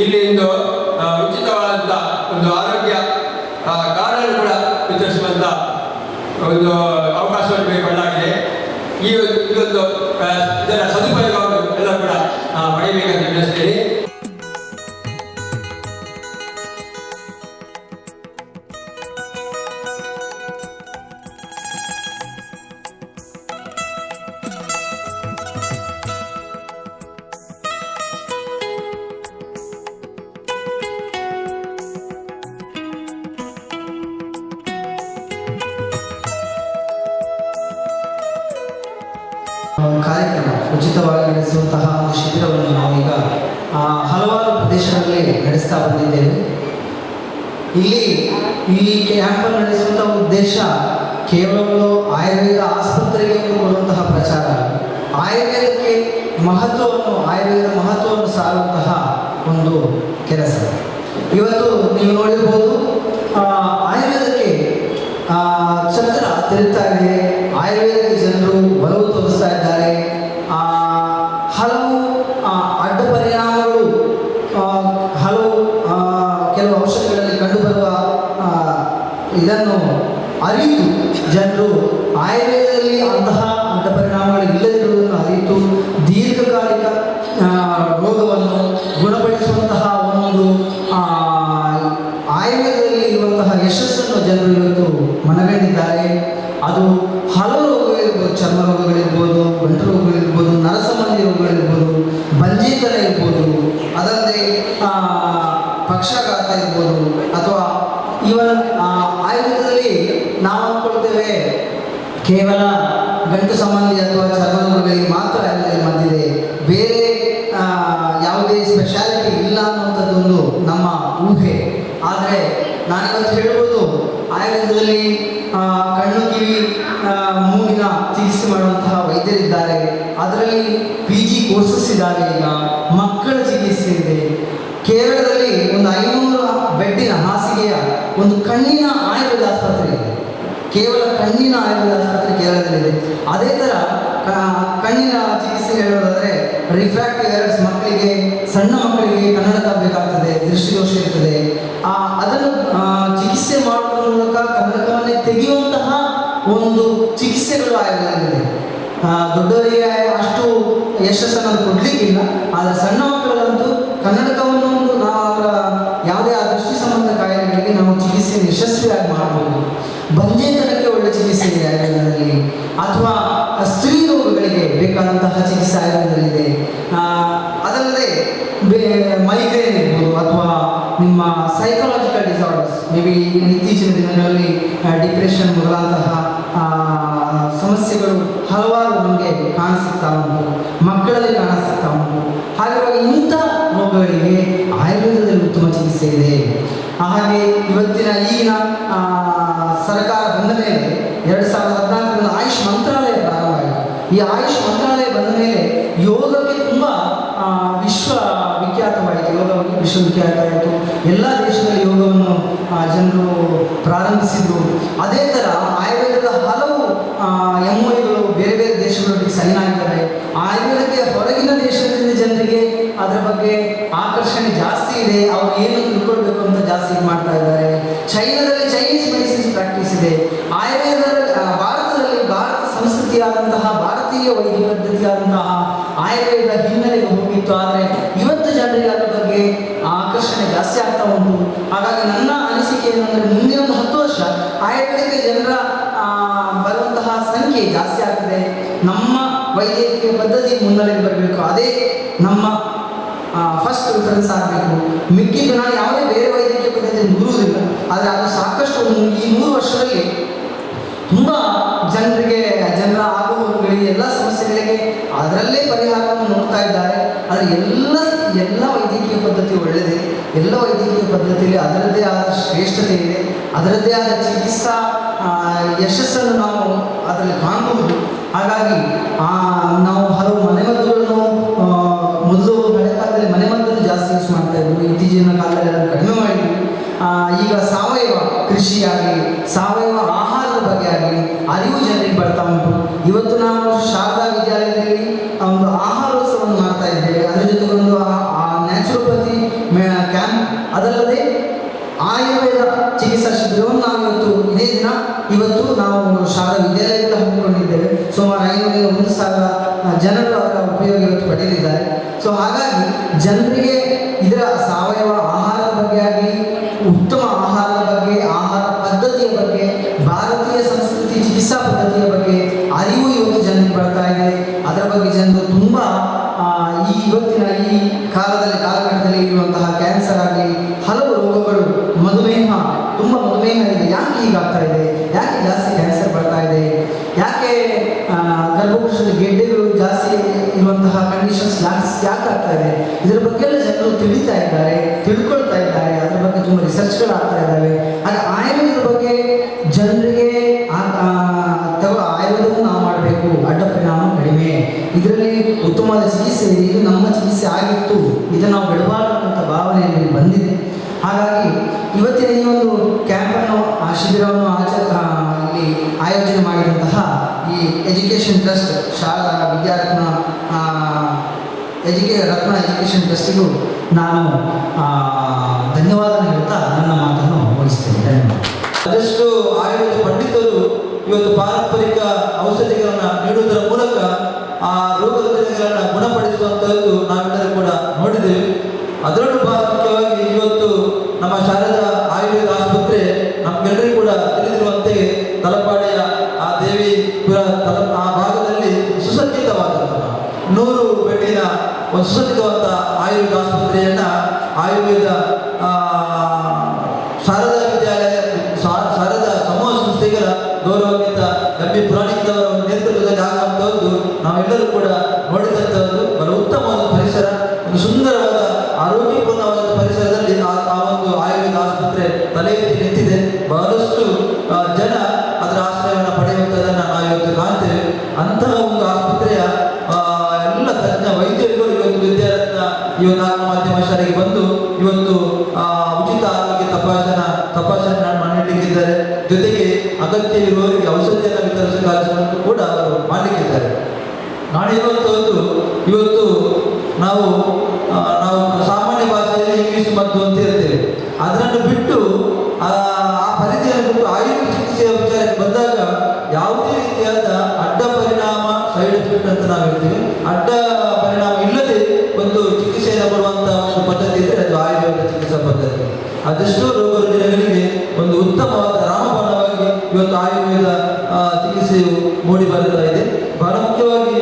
ಇಲ್ಲಿ ಒಂದು ಉಚಿತವಾದಂಥ ಒಂದು ಆರೋಗ್ಯ ಕಾರ್ಡ್ ಕೂಡ ವಿತರಿಸುವಂಥ ಒಂದು ಅವಕಾಶವನ್ನು ಬೇಕಲಾಗಿದೆ. ಈ ಒಂದು ಇದರ ಸದುಪಯೋಗವನ್ನು ಎಲ್ಲ ಕೂಡ ಪಡೆಯಬೇಕಂತ ತಿಳಿಸ್ತೇನೆ. ಕಾರ್ಯಕ್ರಮ ಉಚಿತವಾಗಿ ನಡೆಸುವಂತಹ ಒಂದು ಶಿಬಿರವನ್ನು ನಾವೀಗ ಹಲವಾರು ಪ್ರದೇಶಗಳಲ್ಲಿ ನಡೆಸ್ತಾ ಬಂದಿದ್ದೇವೆ. ಇಲ್ಲಿ ಈ ಕ್ಯಾಂಪನ್ನು ನಡೆಸುವಂತಹ ಉದ್ದೇಶ ಕೇವಲ ಒಂದು ಆಯುರ್ವೇದ ಆಸ್ಪತ್ರೆಗೆ ಕೊಡುವಂತಹ ಪ್ರಚಾರ, ಆಯುರ್ವೇದದ ಮಹತ್ವವನ್ನು ಸಾರುವಂತಹ ಒಂದು ಕೆಲಸ. ಇವತ್ತು ನೀವು ನೋಡಿರ್ಬೋದು, ಆಯುರ್ವೇದಕ್ಕೆ ಚಕ್ರ ತಿರುಗ್ತಾ ಇದೆ, ಆಯುರ್ವೇದಕ್ಕೆ ಜನರು ಒಲವು ತೋರಿಸ್ತಾ ಇದ್ದಾರೆ. ಹಲವು ಅಡ್ಡ ಪರಿಣಾಮಗಳು ಕೆಲವು ಔಷಧಿಗಳಲ್ಲಿ ಕಂಡುಬರುವ ಇದನ್ನು ಅರಿತು ಜನರು ಆಯುರ್ವೇದದಲ್ಲಿ ಅಂತಹ ಅಡ್ಡ ಪರಿಣಾಮಗಳು ಇಲ್ಲದಿರುವುದನ್ನು ಅರಿತು ದೀರ್ಘಕಾಲಿಕ ರೋಗವನ್ನು ಗುಣಪಡಿಸುವಂತಹ ಒಂದು ಆಯುರ್ವೇದದಲ್ಲಿ ಇರುವಂತಹ ಯಶಸ್ಸನ್ನು ಜನರು ಇವತ್ತು ಮನಗಂಡಿದ್ದಾರೆ. ಅದು ಹಲವು ರೋಗಗಳಿರ್ಬೋದು, ಚರ್ಮ ರೋಗಗಳಿರ್ಬೋದು, ಗಂಟು ರೋಗಗಳಿರ್ಬೋದು, ನರಸಂಬಂಧಿ ರೋಗಗಳಿರ್ಬೋದು, ಬಂಜೀತನ ಇರ್ಬೋದು, ಅದಲ್ಲದೆ ಪಕ್ಷಾಘಾತ ಇರ್ಬೋದು, ಅಥವಾ ಇವನ್ ಆಯುರ್ವೇದದಲ್ಲಿ ನಾವು ಅಂದ್ಕೊಳ್ತೇವೆ ಕೇವಲ ಗಂಟು ಸಂಬಂಧಿ ಅಥವಾ ಚರ್ಮ ರೋಗಗಳಿಗೆ ಮಾತ್ರ ಆಯುರ್ವೇದದಲ್ಲಿ ಬಂದಿದೆ, ಬೇರೆ ಯಾವುದೇ ಸ್ಪೆಷಾಲಿಟಿ ಇಲ್ಲ ಅನ್ನುವಂಥದ್ದೊಂದು ನಮ್ಮ ಊಹೆ. ಆದರೆ ನಾನಿವತ್ತು ಹೇಳ್ಬೋದು, ಆಯುರ್ವೇದದಲ್ಲಿ ಕಣ್ಣು ಕಿವಿ ಮೂಗಿನ ಚಿಕಿತ್ಸೆ ಮಾಡುವಂತಹ ವೈದ್ಯರಿದ್ದಾರೆ. ಅದರಲ್ಲಿ PG ಕೋರ್ಸಸ್ ಇದ್ದಾವೆ. ಈಗ ಮಕ್ಕಳ ಚಿಕಿತ್ಸೆ ಇದೆ. ಕೇರಳದಲ್ಲಿ ಒಂದು 500 ಬೆಡ್ಡಿನ ಹಾಸಿಗೆಯ ಒಂದು ಕಣ್ಣಿನ ಆಯುರ್ವೇದ ಆಸ್ಪತ್ರೆ ಇದೆ. ಕೇವಲ ಕಣ್ಣಿನ ಆಯುರ್ವೇದ ಆಸ್ಪತ್ರೆ ಕೇರಳದಲ್ಲಿದೆ. ಅದೇ ಥರ ಕಣ್ಣಿನ ಚಿಕಿತ್ಸೆ ಹೇಳೋದಾದರೆ ರಿಫ್ರಾಕ್ಟಿವ್ ಎರರ್ಸ್, ಮಕ್ಕಳಿಗೆ, ಸಣ್ಣ ಮಕ್ಕಳಿಗೆ ಕನ್ನಡಕ ಬೇಕಾಗ್ತದೆ, ದೃಷ್ಟಿದೋಷ ಇರ್ತದೆ. ಅದನ್ನು ಚಿಕಿತ್ಸೆ ಮಾಡುವ ಮೂಲಕ ಕನ್ನಡಕವನ್ನೇ ತೆಗೆಯುವಂತಹ ಒಂದು ಚಿಕಿತ್ಸೆಗಳು ಆಯುರ್ವೇದದಲ್ಲಿದೆ. ದೊಡ್ಡವರಿಗೆ ಅಷ್ಟು ಯಶಸ್ಸನ್ನು ಕೊಡಲಿಕ್ಕಿಲ್ಲ, ಆದರೆ ಸಣ್ಣ ಮಕ್ಕಳಲ್ಲಂತೂ ಕನ್ನಡಕವನ್ನು ನಾವು ಅವರ ಯಾವುದೇ ಆ ದೃಷ್ಟಿ ಸಂಬಂಧ ಕಾಯಿಲೆಗಳಿಗೆ ನಾವು ಚಿಕಿತ್ಸೆಯನ್ನು ಯಶಸ್ವಿಯಾಗಿ ಮಾಡಬಹುದು. ಬಂಜೇತನಕ್ಕೆ ಒಳ್ಳೆ ಚಿಕಿತ್ಸೆ ಇದೆ ಆಯುರ್ವೇದದಲ್ಲಿ, ಅಥವಾ ಸ್ತ್ರೀ ರೋಗಗಳಿಗೆ ಬೇಕಾದಂತಹ ಚಿಕಿತ್ಸೆ ಆಯುರ್ವೇದದಲ್ಲಿದೆ. ಅದಲ್ಲದೆ ಮೈಗ್ರೇನ್ ಇರ್ಬೋದು, ಅಥವಾ ನಿಮ್ಮ ಸೈಕಾಲಜಿಕಲ್ ಡಿಸಾರ್ಡರ್ಸ್, ಮೇ ಬಿ ಇತ್ತೀಚಿನ ದಿನಗಳಲ್ಲಿ ಡಿಪ್ರೆಷನ್ ಮೊದಲಾದಂತಹ ಸಮಸ್ಯೆಗಳು ಹಲವಾರು ನಮಗೆ ಕಾಣಿಸುತ್ತಾ ಉಂಟು, ಮಕ್ಕಳಲ್ಲಿ ಕಾಣಿಸುತ್ತಾ ಉಂಟು. ಹಾಗಾಗಿ ಇಂಥ ರೋಗಗಳಿಗೆ ಆಯುರ್ವೇದದಲ್ಲಿ ಉತ್ತಮ ಚಿಕಿತ್ಸೆ ಇದೆ. ಹಾಗೆ ಈಗಿನ ಸರ್ಕಾರ ಬಂದ ಮೇಲೆ 2014ರಲ್ಲಿ ಆಯುಷ್ ಮಂತ್ರಾಲಯ ಪ್ರಾರಂಭ ಆಯಿತು. ಈ ಆಯುಷ್ ಮಂತ್ರಾಲಯ ಬಂದ ಮೇಲೆ ಯೋಗಕ್ಕೆ ತುಂಬ ವಿಶ್ವವಿಖ್ಯಾತವಾಯಿತು. ಯೋಗ ವಿಶ್ವವಿಖ್ಯಾತ ಆಯಿತು. ಎಲ್ಲ ದೇಶದಲ್ಲಿ ಯೋಗವನ್ನು ಜನರು ಪ್ರಾರಂಭಿಸಿದರು. ಅದೇ ಥರ ಆಯುರ್ವೇದದ ಹಲವು MOUಗಳು ಬೇರೆ ಬೇರೆ ದೇಶಗಳೊಟ್ಟಿಗೆ ಸೈನ್ ಆಗಿದ್ದಾರೆ. ಆಯುರ್ವೇದಕ್ಕೆ ಹೊರಗಿನ ದೇಶದಿಂದ ಜನರಿಗೆ ಅದರ ಬಗ್ಗೆ ಆಕರ್ಷಣೆ ಜಾಸ್ತಿ ಇದೆ. ಅವರು ಏನು ತಿಳ್ಕೊಳ್ಬೇಕು ಅಂತ ಜಾಸ್ತಿ ಮಾಡ್ತಾ ಇದ್ದಾರೆ. ಚೈನಾದಲ್ಲಿ ಚೈನೀಸ್ ಮೆಡಿಸಿನ್ಸ್ ಪ್ರಾಕ್ಟೀಸ್ ಇದೆ. ಭಾರತದಲ್ಲಿ ಭಾರತ ಸಂಸ್ಕೃತಿಯಾದಂತಹ ಭಾರತೀಯ ವೈದ್ಯ ಪದ್ಧತಿಯಾದಂತಹ ಆಯುರ್ವೇದ ಹಿನ್ನೆಲೆಗೆ ಹೋಗಿತ್ತು. ಆದರೆ ಇವತ್ತು ಜನರಿಗೆ ಅದರ ಬಗ್ಗೆ ಆಕರ್ಷಣೆ ಜಾಸ್ತಿ ಆಗ್ತಾ ಉಂಟು. ಹಾಗಾಗಿ ನನ್ನ ಅನಿಸಿಕೆ ಏನಂದರೆ, ಮುಂದಿನ ಒಂದು 10 ವರ್ಷ ಆಯುರ್ವೇದಕ್ಕೆ ಜನರ ಬರುವಂತಹ ಸಂಖ್ಯೆ ಜಾಸ್ತಿ ಆಗ್ತದೆ. ನಮ್ಮ ವೈದ್ಯಕೀಯ ಪದ್ಧತಿ ಮುನ್ನೆಲೆಗೆ ಬರಬೇಕು. ಅದೇ ನಮ್ಮ ಫಸ್ಟ್ ಪ್ರಿಫರೆನ್ಸ್ ಆಗಬೇಕು. ಮಿಕ್ಕಿದ್ದು ನಾನು ಯಾವುದೇ ಬೇರೆ ವೈದ್ಯಕೀಯ ಪದ್ಧತಿ ದೂರುವುದಿಲ್ಲ. ಆದರೆ ಅದು ಸಾಕಷ್ಟು ಈ 3 ವರ್ಷದಲ್ಲಿ ತುಂಬ ಜನರ ಆಗುವಗಳಿಗೆ ಎಲ್ಲ ಸಮಸ್ಯೆಗಳಿಗೆ ಅದರಲ್ಲೇ ಪರಿಹಾರವನ್ನು ನೋಡ್ತಾ ಇದ್ದಾರೆ. ಆದರೆ ಎಲ್ಲ ವೈದ್ಯಕೀಯ ಪದ್ಧತಿ ಒಳ್ಳೆಯದೇ. ಎಲ್ಲ ವೈದ್ಯಕೀಯ ಪದ್ಧತಿಯಲ್ಲಿ ಅದರದ್ದೇ ಆದ ಶ್ರೇಷ್ಠತೆ ಇದೆ. ಅದರದ್ದೇ ಆದ ಚಿಕಿತ್ಸಾ ಯಶಸ್ಸನ್ನು ನಾವು ಅದರಲ್ಲಿ ಕಾಣಬಹುದು. ಹಾಗಾಗಿ ನಾವು ಹಲವು ಮನೆಮದ್ದುಗಳನ್ನು ಮೊದಲು ಹಳೆ ಕಾಲದಲ್ಲಿ ಮನೆಮದ್ದನ್ನು ಜಾಸ್ತಿ ಯೂಸ್ ಮಾಡ್ತಾ ಇದ್ದರು. ಇತ್ತೀಚಿನ ಕಾಲದಲ್ಲಿ ಅದನ್ನು ಕಡಿಮೆ ಮಾಡಿದ್ವಿ. ಈಗ ಸಾವಯವ ಕೃಷಿಯಾಗಲಿ, ಸಾವಯವ ಆಹಾರದ ಬಗ್ಗೆ ಆಗಲಿ ಅರಿವು ಜನರಿಗೆ ಬರ್ತಾ ಉಂಟು. ಇವತ್ತು ನಾವು ಶಾರದಾ ವಿದ್ಯಾಲಯದಲ್ಲಿ ಒಂದು ಆಹಾರೋತ್ಸವವನ್ನು ಮಾಡ್ತಾ ಇದ್ದೇವೆ. ಅದರ ಜೊತೆಗೊಂದು ಅದಲ್ಲದೆ ಆಯುರ್ವೇದ ಚಿಕಿತ್ಸಾ ಶಿಬಿರವನ್ನು ಇವತ್ತು ನಾವು ಶಾಲಾ ವಿದ್ಯಾಲಯದಲ್ಲಿ ಹಮ್ಮಿಕೊಂಡಿದ್ದೇವೆ. ಸುಮಾರು 500-1,000 ಜನರು ಅದರ ಉಪಯೋಗ ಇವತ್ತು ಪಡೆಯಲಿದ್ದಾರೆ. ಸೊ ಹಾಗಾಗಿ ಜನರಿಗೆ ಇದರ ಸಾವಯವ ಆಹಾರದ ಬಗ್ಗೆ ಆಗಲಿ, ಉತ್ತಮ ಆಹಾರದ ಬಗ್ಗೆ, ಆಹಾರ ಪದ್ಧತಿಯ ಬಗ್ಗೆ, ಭಾರತೀಯ ಸಂಸ್ಕೃತಿ ಚಿಕಿತ್ಸಾ ಪದ್ಧತಿಯ ಬಗ್ಗೆ ಅರಿವು ಇವತ್ತು ಜನರಿಗೆ ಬರ್ತಾ ಇದೆ. ಅದರ ಬಗ್ಗೆ ಜನರು ತುಂಬ ಇವತ್ತಿನ ಈ ಕಾಲಘಟ್ಟದಲ್ಲಿ ಇರುವಂತಹ ಕ್ಯಾನ್ಸರ್ ಆಗಲಿ, ಹಲವು ರೋಗಗಳು, ತುಂಬ ಮಧುಮೇಹ ಇದೆ. ಯಾಕೆ ಹೀಗಾಗ್ತಾ ಇದೆ? ಯಾಕೆ ಜಾಸ್ತಿ ಕ್ಯಾನ್ಸರ್ ಬರ್ತಾ ಇದೆ? ಯಾಕೆ ಗರ್ಭಕೋಶದಲ್ಲಿ ಗೆಡ್ಡೆಗಳು ಜಾಸ್ತಿ ಇರುವಂತಹ ಕಂಡೀಷನ್ಸ್ ಯಾಕೆ ಆಗ್ತಾ ಇದೆ? ಇದರ ಬಗ್ಗೆ ಎಲ್ಲ ಜನರು ತಿಳಿತಾ ಇದ್ದಾರೆ, ತಿಳ್ಕೊಳ್ತಾ ಇದ್ದಾರೆ. ಅದರ ಬಗ್ಗೆ ತುಂಬ ರಿಸರ್ಚ್ಗಳು ಆಗ್ತಾ ಇದ್ದಾವೆ. ಹಾಗೆ ಆಯುರ್ವೇದದ ಬಗ್ಗೆ ಜನರಿಗೆ ಆಯುರ್ವೇದವನ್ನು ನಾವು ಮಾಡಬೇಕು, ಅಡ್ಡ ಪರಿಣಾಮ ಕಡಿಮೆ, ಇದರಲ್ಲಿ ಉತ್ತಮವಾದ ಚಿಕಿತ್ಸೆ ಇದೆ, ಇದು ನಮ್ಮ ಚಿಕಿತ್ಸೆ ಆಗಿತ್ತು, ಇದನ್ನು ನಾವು ಬಿಡಬಾರ್ದು ಅಂತ ಭಾವನೆಯಲ್ಲಿ ಬಂದಿದೆ. ಹಾಗಾಗಿ ಇವತ್ತಿನ ಈ ಒಂದು ಕ್ಯಾಂಪನ್ನು, ಶಿಬಿರವನ್ನು ಇಲ್ಲಿ ಆಯೋಜನೆ ಮಾಡಿದಂತಹ ಈ ಎಜುಕೇಷನ್ ಟ್ರಸ್ಟ್, ಶಾಲಾ ವಿದ್ಯಾರತ್ನ ರತ್ನ ಎಜುಕೇಷನ್ ಟ್ರಸ್ಟಿಗೂ ನಾನು ಧನ್ಯವಾದ ಹೇಳ್ತಾ ನನ್ನ ಮಾತನ್ನು ಮುಗಿಸ್ತೇನೆ. ಧನ್ಯವಾದ. ಅದೆಷ್ಟು ಆಯುರ್ವೇದ ಪಂಡಿತರು ಇವತ್ತು ಪಾರಂಪರಿಕ ಔಷಧಿಗಳನ್ನು ನೀಡುವುದರ ಮೂಲಕ ಆ ರೋಗ ರುಜಿನಗಳನ್ನು ಗುಣಪಡಿಸುವಂಥದ್ದು ನಾವೆಲ್ಲರೂ ಕೂಡ ನೋಡಿದ್ದೇವೆ. ಅದರಲ್ಲೂ ಬಹಳ ಮುಖ್ಯವಾಗಿ ಇವತ್ತು ನಮ್ಮ ಶಾರದಾ ಆಯುರ್ವೇದ ಆಸ್ಪತ್ರೆ ನಮಗೆಲ್ಲರಿಗೂ ಕೂಡ ತಿಳಿದಿರುವಂತೆ ತಲಪಾಡಿಯ ಆ ದೇವಿಪುರ ಆ ಭಾಗದಲ್ಲಿ ಸುಸಜ್ಜಿತವಾದಂತಹ 100 ಬೆಡ್ಡಿನ ಒಂದು ಸುಸಜ್ಜಿತವಾದ ಆಯುರ್ವೇದ ಆಸ್ಪತ್ರೆಯನ್ನು ಆಯುರ್ವೇದ ಶಾರದಾ ವಿದ್ಯಾಲಯ ಶಾರದಾ ಸಮೂಹ ಸಂಸ್ಥೆಗಳ ಗೌರವಾನ್ವಿತ ಎಂ.ಬಿ. ಪುರಾಣಿಕರವರ ನೇತೃತ್ವದಲ್ಲಿ ಆಗುವಂಥದ್ದು ನಾವೆಲ್ಲರೂ ಕೂಡ ನೋಡಿದಂಥದ್ದು. ಬಹಳ ಉತ್ತಮವಾದ ಪರಿಸರ, ಒಂದು ಸುಂದರವಾದ ಆರೋಗ್ಯಪೂರ್ಣವಾದ ಪರಿಸರದಲ್ಲಿ ಆ ಒಂದು ಆಯುರ್ವೇದ ಆಸ್ಪತ್ರೆ ತಲೆ ಎತ್ತಿ ನಿಂತಿದೆ. ಬಹಳಷ್ಟು ಜನ ಅದರ ಆಶ್ರಯವನ್ನು ಪಡೆಯುವಂಥದ್ದನ್ನು ನಾವು ಇವತ್ತು ಕಾಣ್ತೇವೆ. ಅಂತಹ ಒಂದು ಆಸ್ಪತ್ರೆಯ ಎಲ್ಲ ತಜ್ಞ ವೈದ್ಯರುಗಳು ಇವತ್ತು ವಿದ್ಯಾರತ್ನ ಈ ಒಂದು ಮಾಧ್ಯಮ ಶಾಲೆಗೆ ಬಂದು ಇವತ್ತು ಉಚಿತ ಆರೋಗ್ಯ ತಪಾಸಣೆ ಮಾಡಲಿಕ್ಕಿದ್ದಾರೆ. ಜೊತೆಗೆ ಅಗತ್ಯವಿರುವವರಿಗೆ ಔಷಧಿಯನ್ನು ವಿತರಿಸುವ ಕಾರ್ಯಕ್ರಮವನ್ನು ಕೂಡ ಅವರು ಮಾಡಲಿಕ್ಕಿದ್ದಾರೆ. ನಾಳೆ ಇರುವಂಥದ್ದು ಇವತ್ತು ನಾವು ಸಾಮಾನ್ಯ ಭಾಷೆಯಲ್ಲಿ ಇಂಗ್ಲೀಷ್ ಮದ್ದು ಅಂತ ಇರ್ತೇವೆ. ಅದನ್ನು ಬಿಟ್ಟು ಆ ಪರಿಧಿಯನ್ನು ಬಿಟ್ಟು ಆಯುರ್ವೇದ ಚಿಕಿತ್ಸೆಯ ವಿಚಾರಕ್ಕೆ ಬಂದಾಗ ಯಾವುದೇ ರೀತಿಯಾದ ಅಡ್ಡ ಪರಿಣಾಮ, ಸೈಡ್ ಎಫೆಕ್ಟ್ ಅಂತ ನಾವು ಹೇಳ್ತೀವಿ, ಅಡ್ಡ ಪರಿಣಾಮ ಇಲ್ಲದೆ ಒಂದು ಚಿಕಿತ್ಸೆಯನ್ನು ಕೊಡುವಂತಹ ಒಂದು ಪದ್ಧತಿ ಇದ್ದರೆ ಅದು ಆಯುರ್ವೇದ ಚಿಕಿತ್ಸಾ ಪದ್ಧತಿ. ಅದೆಷ್ಟೋ ರೋಗ ರುಜಿನಗಳಿಗೆ ಒಂದು ಉತ್ತಮವಾದ ರಾಮಬಾಣವಾಗಿ ಇವತ್ತು ಆಯುರ್ವೇದ ಚಿಕಿತ್ಸೆಯು ಮೂಡಿ ಬರುತ್ತಾ ಇದೆ. ಬಹಳ ಮುಖ್ಯವಾಗಿ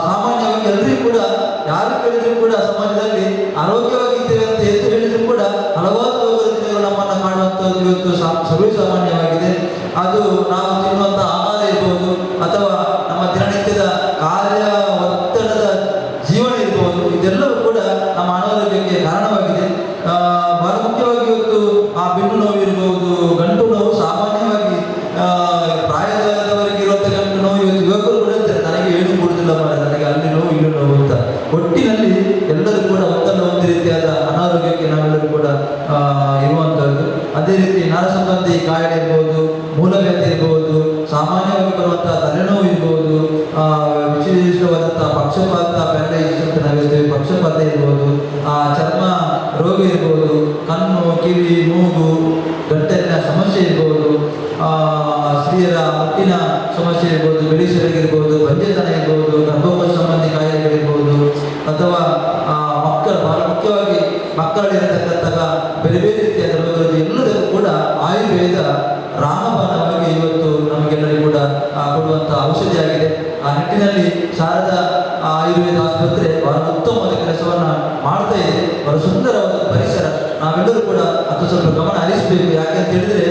ಸಾಮಾನ್ಯವಾಗಿ ಎಲ್ಲರಿಗೂ ಕೂಡ ಯಾರು ಕೇಳಿದ್ರು ಕೂಡ ಸಮಾಜದಲ್ಲಿ ಆರೋಗ್ಯವಾಗಿದ್ದೇವೆ ಅಂತ ಎದ್ದು ಹೇಳಿದ್ರು ಕೂಡ ಹಲವಾರು ರೋಗ ರುಜಿನಗಳು ನಮ್ಮನ್ನು ಕಾಣುವಂಥದ್ದು ಇವತ್ತು ಸರ್ವೇ ಸಾಮಾನ್ಯವಾಗಿದೆ. ಅದು ನಾವು ತಿನ್ನುವಂಥ ಆಹಾರ ಇರ್ಬೋದು, ಅಥವಾ ನಮ್ಮ ದಿನನಿತ್ಯದ ಕಾರ್ಯ ಒತ್ತಡದ ಜೀವನ ಇರ್ಬೋದು, ಇದೆಲ್ಲವೂ ಕೂಡ ನಮ್ಮ ಅನಾರೋಗ್ಯಕ್ಕೆ ಕಾರಣವಾಗಿದೆ. ಬಹಳ ಮುಖ್ಯವಾಗಿ ಇವತ್ತು ಆ ಬೆನ್ನು ನೋವು ಇರ್ಬೋದು, ಗಂಟು ನೋವು ಸಾಮಾನ್ಯವಾಗಿ ಪ್ರಾಯದವರಿಗೆ ಇರುವಂಥ ಗಂಟು ನೋವು ಇವತ್ತು ಯುವಕರು ಕೂಡ ಇರ್ತಾರೆ, ನನಗೆ ಏನು ಕೊಡುವುದಿಲ್ಲ ಮಾರೆ, ನನಗೆ ಅಲ್ಲಿ ನೋವು ಇಲ್ಲಿ ನೋವು ಅಂತ. ಒಟ್ಟಿನಲ್ಲಿ ಎಲ್ಲರೂ ಕೂಡ ಒಂದು ರೀತಿಯಾದ ಅನಾರೋಗ್ಯಕ್ಕೆ ನಾವೆಲ್ಲರೂ ಕೂಡ ಇರುವಂಥದ್ದು. ಅದೇ ರೀತಿ ನರ ಸಂಬಂಧಿ ಕಾಯಿಲೆ ಇರ್ಬೋದು, ಮೂಲವ್ಯಾಧಿ ಇರ್ಬೋದು, ಸಾಮಾನ್ಯವಾಗಿ ಬರುವಂತಹ ತಲೆನೋವು ಇರ್ಬೋದು, ವಿಶೇಷವಾದಂತಹ ಪಕ್ಷಪಾತ ಪ್ಯಾರಲೈಸಿಸ್ ಅಂತ ನಾವಿರ್ತೇವೆ, ಪಕ್ಷಪಾತ ಇರ್ಬೋದು, ಚರ್ಮ ರೋಗ ಇರ್ಬೋದು, ಕಣ್ಣು, ಕಿವಿ, ಮೂಗು, ಗಂಟಲಿನ ಸಮಸ್ಯೆ ಇರ್ಬೋದು, ಸ್ತ್ರೀಯರ ಮುಟ್ಟಿನ ಸಮಸ್ಯೆ ಇರ್ಬೋದು, ಬೆಳೆಸಲಿಗಿರ್ಬೋದು, ಬಂಜೆತನ ಇರ್ಬೋದು, ಗರ್ಭಕೋಶ ಸಂಬಂಧಿ ಕಾಯಿಲೆಗಳಿರ್ಬೋದು, ಅಥವಾ ಮಕ್ಕಳು, ಬಹಳ ಮುಖ್ಯವಾಗಿ ಮಕ್ಕಳಲ್ಲಿರತಕ್ಕಂತಹ ಬೇರೆ ಬೇರೆ ರೀತಿಯಾದ ರೋಗಗಳು ಎಲ್ಲದಕ್ಕೂ ಕೂಡ ಆಯುರ್ವೇದ ರಾಮಬಾಣವಾಗಿ ಇವತ್ತು ನಮಗೆಲ್ಲರಿಗೂ ಕೂಡ ಕೊಡುವಂಥ ಔಷಧಿಯಾಗಿದೆ. ಆ ನಿಟ್ಟಿನಲ್ಲಿ ಶಾರದಾ ಆಯುರ್ವೇದ ಆಸ್ಪತ್ರೆ ಬಹಳ ಉತ್ತಮವಾದ ಕೆಲಸವನ್ನು ಮಾಡ್ತಾ ಇದೆ. ಬಹಳ ಸುಂದರವಾದ ಪರಿಸರ, ನಾವೆಲ್ಲರೂ ಕೂಡ ಅದು ಸ್ವಲ್ಪ ಗಮನ ಹರಿಸಬೇಕು. ಯಾಕೆ ಅಂತ ಹೇಳಿದ್ರೆ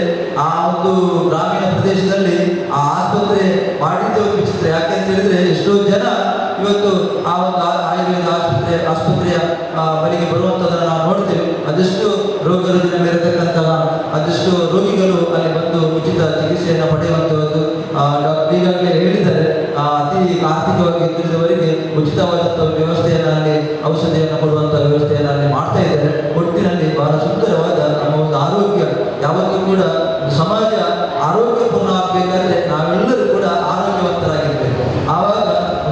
ಆ ಒಂದು ಗ್ರಾಮೀಣ ಪ್ರದೇಶದಲ್ಲಿ ಆ ಆಸ್ಪತ್ರೆ ಮಾಡಿದ್ದೇ ಒಂದು ವಿಚಿತ್ರ. ಯಾಕೆ ಅಂತ ಹೇಳಿದ್ರೆ ಎಷ್ಟೋ ಜನ ಇವತ್ತು ಆ ಒಂದು ಆಯುರ್ವೇದ ಆಸ್ಪತ್ರೆಯ ಬಳಿಗೆ ಬರುವಂಥದ್ದನ್ನು ನಾವು ನೋಡ್ತೇವೆ. ಅದೆಷ್ಟು ರೋಗ ರುಜಿನಗಳಿರತಕ್ಕಂತಹ ಅದೆಷ್ಟು ರೋಗಿಗಳು ಅಲ್ಲಿ ಬಂದು ಉಚಿತ ಚಿಕಿತ್ಸೆಯನ್ನು ಪಡೆಯುವಂಥದ್ದು. ಡಾಕ್ಟರ್ ಈಗಾಗಲೇ ಹೇಳಿದ್ದಾರೆ, ಅತಿ ಆರ್ಥಿಕವಾಗಿ ಹಿಂದುಳಿದವರಿಗೆ ಉಚಿತವಾದಂಥ ವ್ಯವಸ್ಥೆಯನ್ನು ಅಲ್ಲಿ, ಔಷಧಿಯನ್ನು ಕೊಡುವಂಥ ವ್ಯವಸ್ಥೆಯನ್ನು ಅಲ್ಲಿ ಮಾಡ್ತಾ ಇದ್ದಾರೆ. ಒಟ್ಟಿನಲ್ಲಿ ಬಹಳ ಸುಂದರವಾದ ನಮ್ಮ ಒಂದು ಆರೋಗ್ಯ, ಯಾವತ್ತೂ ಕೂಡ ಸಮಾಜ ಆರೋಗ್ಯಪೂರ್ಣ ಆಗಬೇಕಾದ್ರೆ ನಾವೆಲ್ಲರೂ ಕೂಡ ಆರೋಗ್ಯವಂತರಾಗಿರಬೇಕು. ಆವಾಗ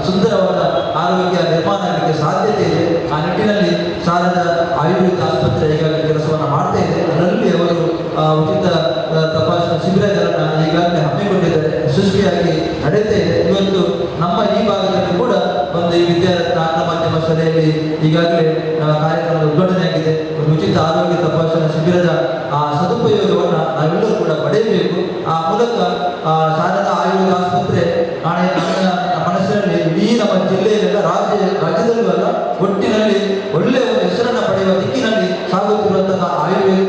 ಸುಂದರವಾದ ಆರೋಗ್ಯ ನಿರ್ಮಾಣ ಆಗಲಿಕ್ಕೆ ಸಾಧ್ಯತೆ ಇದೆ. ಆ ನಿಟ್ಟಿನಲ್ಲಿ ಶಾರದಾ ಆಯುರ್ವೇದ ಆಸ್ಪತ್ರೆ ಈಗಾಗಲೇ ಕೆಲಸ ಸಂಸ್ಥೆಯಲ್ಲಿ ಈಗಾಗಲೇ ಕಾರ್ಯಕ್ರಮದ ಉದ್ಘಾಟನೆ ಆಗಿದೆ. ಒಂದು ಉಚಿತ ಆರೋಗ್ಯ ತಪಾಸಣಾ ಶಿಬಿರದ ಆ ಸದುಪಯೋಗವನ್ನು ನಾವೆಲ್ಲರೂ ಕೂಡ ಪಡೆಯಬೇಕು. ಆ ಮೂಲಕ ಶಾರದಾ ಆಯುರ್ವೇದ ಆಸ್ಪತ್ರೆ ನಾಳೆ ನನ್ನ ಮನಸ್ಸಿನಲ್ಲಿ ಇಡೀ ನಮ್ಮ ಜಿಲ್ಲೆಯಲ್ಲೆಲ್ಲ ರಾಜ್ಯದಲ್ಲೂ ಅಲ್ಲ ಒಟ್ಟಿನಲ್ಲಿ ಒಳ್ಳೆಯ ಒಂದು ಹೆಸರನ್ನು ಪಡೆಯುವ ದಿಕ್ಕಿನಲ್ಲಿ ಸಾಗುತ್ತಿರುವಂತಹ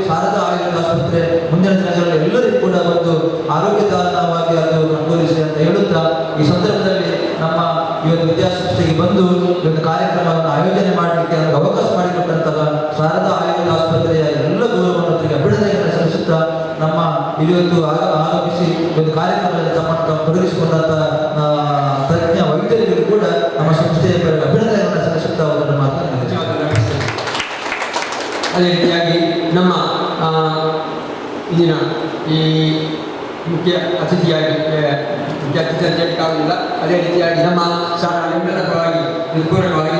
ಶಾರದಾ ಆಯುರ್ವೇದ ಆಸ್ಪತ್ರೆ ಮುಂದಿನ ದಿನಗಳಲ್ಲಿ ಎಲ್ಲರಿಗೂ ಕೂಡ ಒಂದು ಆರೋಗ್ಯದಾನವಾಗಿ ಅದು ಅನುಕೂಲಿಸಿ ಅಂತ ಹೇಳುತ್ತಾ ಈ ಸಂದರ್ಭದಲ್ಲಿ ನಮ್ಮ ಇವತ್ತು ವಿದ್ಯಾಸಂಸ್ಥೆಗೆ ಬಂದು ಈ ಒಂದು ಕಾರ್ಯಕ್ರಮವನ್ನು ಆಯೋಜನೆ ಮಾಡಲಿಕ್ಕೆ ನಮಗೆ ಅವಕಾಶ ಮಾಡಿಕೊಟ್ಟಂತಹ ಶಾರದಾ ಆಯುರ್ವೇದ ಆಸ್ಪತ್ರೆಯ ಎಲ್ಲ ಗೌರವವಂತರಿಗೆ ಅಭಿನಂದನೆಯನ್ನು ಸಲ್ಲಿಸುತ್ತಾ ನಮ್ಮ ಇವತ್ತು ಆಗಮಿಸಿ ಒಂದು ಕಾರ್ಯಕ್ರಮದಲ್ಲಿ ತಮ್ಮನ್ನು ತೊಡಗಿಸಿಕೊಂಡಂತಹ ತಜ್ಞ ವೈದ್ಯರಿಗೂ ಕೂಡ ನಮ್ಮ ಸಂಸ್ಥೆಯ ಅಭಿನಂದನೆಯನ್ನು ಸಲ್ಲಿಸುತ್ತಾ ಅವರನ್ನು ಮಾತನಾಡಿದ್ದಾರೆ. ಅದೇ ರೀತಿಯಾಗಿ ನಮ್ಮ ಇಂದಿನ ಈ ಮುಖ್ಯ ಅತಿಥಿಯಾಗಿ ಮುಖ್ಯ ಅತಿಥಿ ಅಂತ ಹೇಳಲಿಕ್ಕಾಗುವುದಿಲ್ಲ. ಅದೇ ರೀತಿಯಾಗಿ ನಮ್ಮ ಶಾಲಾ ಎಲ್ಲರ ಪರವಾಗಿ ಹೃತ್ಪೂರ್ವಕವಾಗಿ